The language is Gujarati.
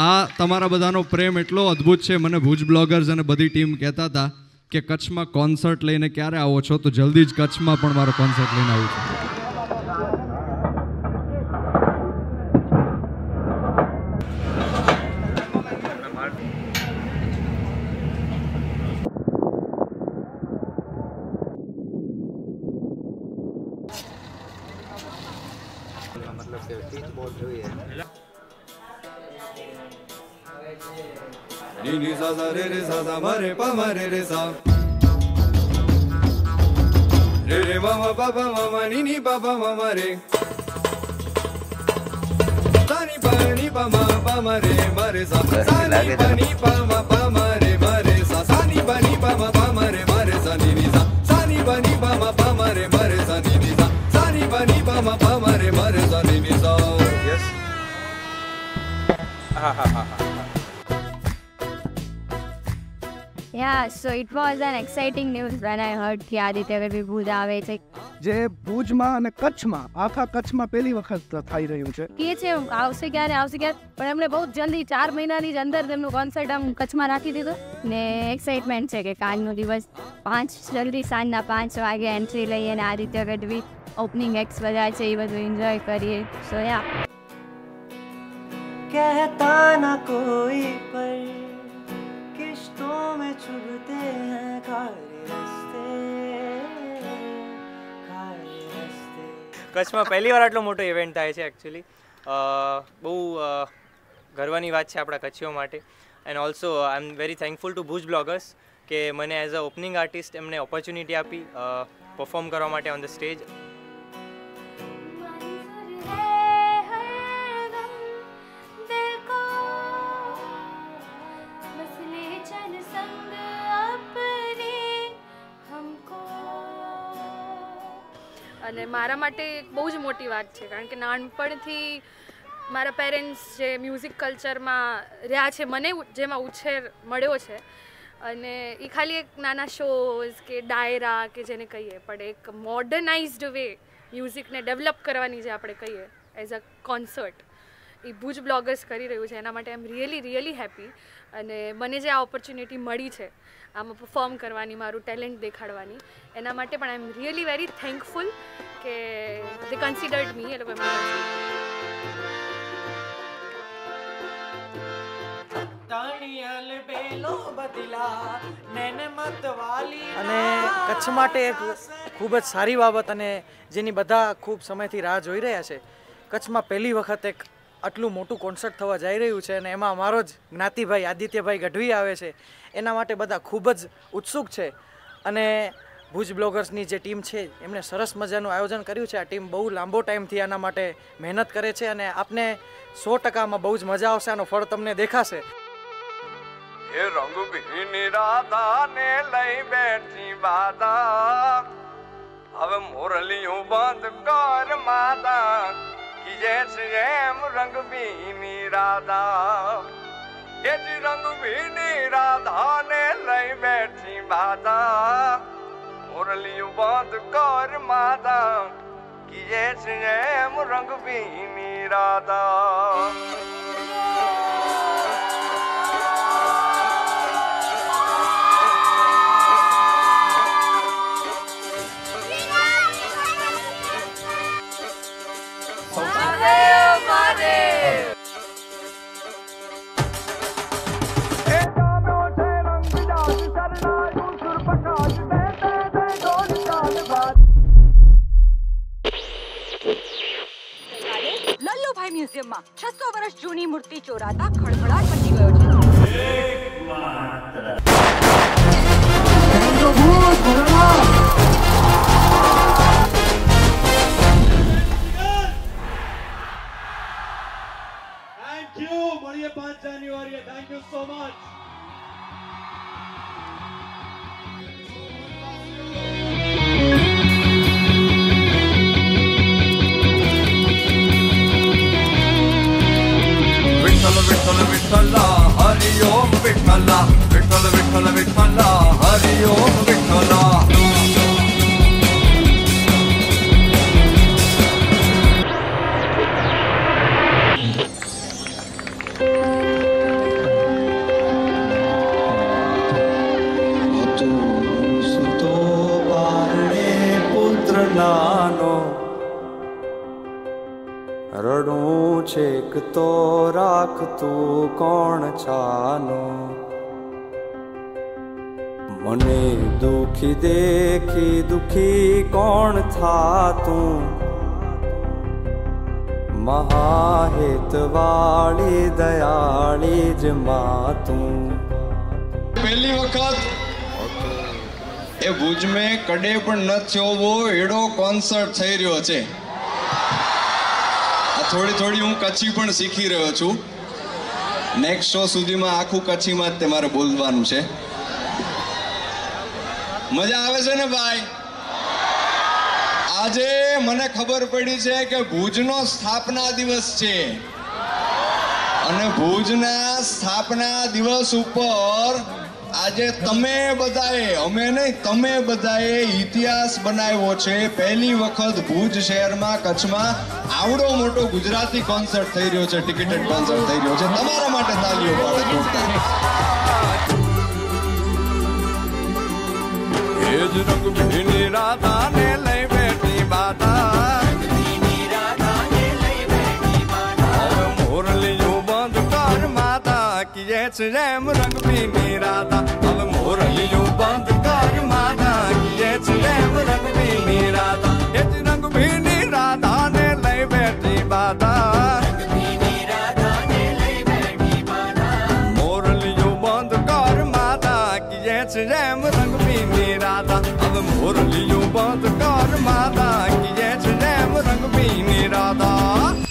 આ તમારા બધાનો પ્રેમ એટલો અદ્ભુત છે. મને ભુજ બ્લોગર્સ અને બધી ટીમ કહેતા હતા કે કચ્છમાં કોન્સર્ટ લઈને ક્યારે આવો છો, તો જલ્દી જ કચ્છમાં પણ મારો કોન્સર્ટ લઈને આવું છું. Ni ni sa sa ma re pa ma re sa re ma ma pa ma ni ni pa ma re sa ni pa ma re sa sa ni pa ma re sa sa ni pa ma re sa ni ni sa ni pa ma re sa ni ni sa ni pa ma re sa ni ni sa. Yes. Yeah, so it was an exciting news when I heard કે આદિત્ય ગઢવી ભુજ આવે છે. જે ભુજમાં અને કચ્છમાં આખા કચ્છમાં પહેલી વખત થઈ રહ્યું છે. કે છે આવશે ક્યારે પણ એમણે બહુ જલ્દી 4 મહિનાની જ અંદર તેમનું કોન્સર્ટ આમ કચ્છમાં રાખી દીધું ને એક્સાઇટમેન્ટ છે કે કાલનો દિવસ જલ્દી સાંજના 5 વાગે એન્ટ્રી લઈએ અને આદિત્ય ગઢવી ઓપનિંગ એક્ટ્સ બધા છે એ બધું એન્જોય કરીએ. સો યા કહેતા ના કોઈ પર किश्तों में चुभते हैं खारे रस्ते. કચ્છમાં પહેલી વાર આટલો મોટો ઇવેન્ટ થાય છે એકચ્યુઅલી. બહુ ગર્વની વાત છે આપણા કચ્છીઓ માટે. And also I am very thankful two Bhuj bloggers કે મને એઝ અ ઓપનિંગ આર્ટિસ્ટ એમને ઓપોર્ચ્યુનિટી આપી પરફોર્મ કરવા માટે ઓન ધ સ્ટેજ. અને મારા માટે બહુ જ મોટી વાત છે કારણ કે નાનપણથી મારા પેરેન્ટ્સ જે મ્યુઝિક કલ્ચરમાં રહ્યા છે, મને જેમાં ઉછેર મળ્યો છે અને એ ખાલી એક નાના શોઝ કે ડાયરા કે જેને કહીએ પણ એક મોડર્નાઇઝ્ડ વે મ્યુઝિકને ડેવલપ કરવાની જે આપણે કહીએ as a concert A Bhuj bloggers કરી રહ્યું છે. એના માટે આઈ એમ રિયલી હેપી અને મને જે આ ઓપોર્ચ્યુનિટી મળી છે આમાં પરફોર્મ કરવાની, મારું ટેલેન્ટ દેખાડવાની, એના માટે પણ આઈ એમ રિયલી વેરી થેન્કફુલ કે દે કન્સિડર્ડ મી. એ લોકો અને કચ્છ માટે એક ખૂબ જ સારી બાબત અને જેની બધા ખૂબ સમયથી રાહ જોઈ રહ્યા છે. કચ્છમાં પહેલી વખત એક આટલું મોટું કોન્સર્ટ થવા જઈ રહ્યું છે અને એમાં મારો જ જ્ઞાતિભાઈ આદિત્યભાઈ ગઢવી આવે છે. એના માટે બધા ખૂબ જ ઉત્સુક છે અને ભુજ બ્લોગર્સની જે ટીમ છે એમણે સરસ મજાનું આયોજન કર્યું છે. આ ટીમ બહુ લાંબો ટાઈમથી આના માટે મહેનત કરે છે અને આપને 100%માં બહુ જ મજા આવશે. આનો ફળ તમને દેખાશે. એ રંગભીની રાધાને લઈ બેઠી બાધા, હવે મોરલીઓ બંધ કર માતા, કીજે છે એમ રંગભીની રાધા. એ જ રંગભીની રાધાને લઈ બેઠી બાધા, મોરલીઓ બંધ કર માતા, કીજે છે એમ રંગભીની રાધા. લલ્લુભાઈ મ્યુઝિયમમાં 600 વર્ષ જૂની મૂર્તિ ચોરાતા ખળભળાટ મચી ગયો છે. Thank you. મળીએ 5 જાન્યુઆરીએ. Thank you so much. Vitthal Vitthal Hari ओम विठ्ठल, विठ्ठल विठ्ठल विठ्ठल हरि ओम विठ्ठल. છેક તો રાખ તું કોણ છાનો મને દુખી દેખી દુખી કોણ થાતું મહાહેતવાળી દયાળી જ માતું પહેલી વખત એ ભુજ મેં કડે પણ ન થયો वो એડો કોન્સર્ટ થઈ રહ્યો છે થોડી થોડી હું કચ્છી પણ શીખી રહ્યો છું નેક્સ્ટ શો સુધીમાં આખું કચ્છીમાં જ તમારે બોલવાનું છે મજા આવે છે ને ભાઈ આજે મને ખબર પડી છે કે ભુજનો સ્થાપના દિવસ છે અને ભુજના સ્થાપના દિવસ ઉપર આજે તમે બધાએ અમે નહીં તમે બધાએ ઇતિહાસ બનાવ્યો છે પહેલી વખત ભુજ શહેરમાં કચ્છમાં આવડો મોટો ગુજરાતી કોન્સર્ટ થઈ રહ્યો છે ટિકિટેડ કોન્સર્ટ થઈ રહ્યો છે તમારા માટે તાલીઓ પાડો જોરદાર એ જ રંગ ભીની રાધાને લઈ બેઠી બાધા મોરલીયું બંધ કર માતા કીએ છે જેમ રંગ ભીની રાધા હવે મોરલીયું બંધ કર માતા કીએ છે જેમ રંગ ભીની રાધા એ જ રંગ ભીની રાધાને લઈ બેઠી બાધા મોરલીયું બંધ કર માતા કીએ છે જેમ રંગ ભીની રાધા હવે મોરલીયું બંધ કર માતા કીએ છે જેમ રંગ ભીની રાધા